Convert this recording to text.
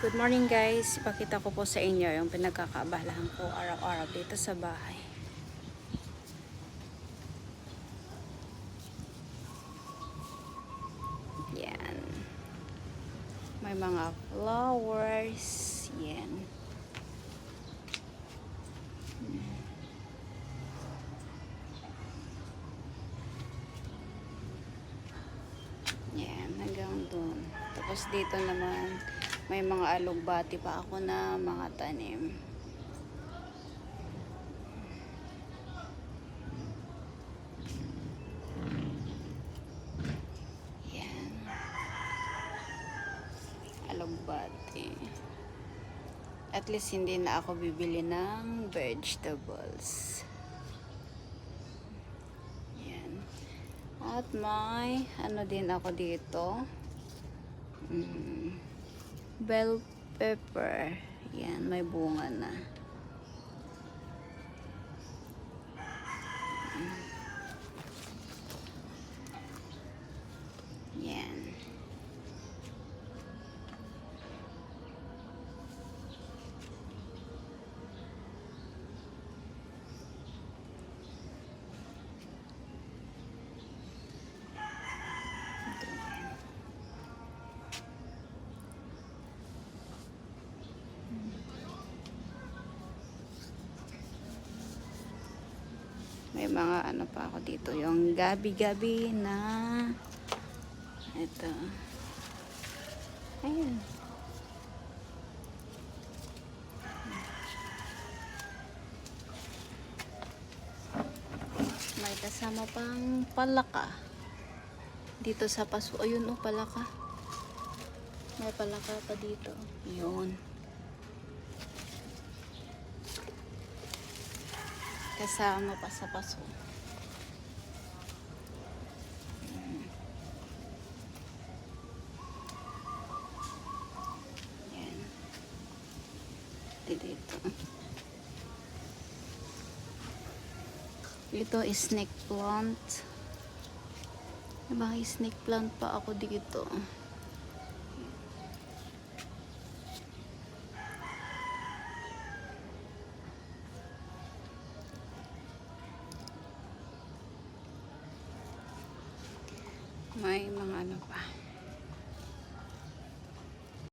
Good morning guys, ipakita ko po sa inyo yung pinagkakaabalahan ko araw-araw dito sa bahay. Yan. May mga flowers. Yan. Yan, hanggang doon. Tapos dito naman, may mga alugbati pa ako na mga tanim. Yan. Alugbati. At least hindi na ako bibili ng vegetables. Yan. At may ano din ako dito. Bell pepper. Yan, may bunga na. Yan. May mga ano pa ako dito, yung gabi-gabi na ito. Ayan. May kasama pang palaka. Dito sa paso, ayun o, palaka. May palaka pa dito. Yun. Kasama pa sa paso. Yan. Dito. Ito is snake plant. May snake plant pa ako dito. May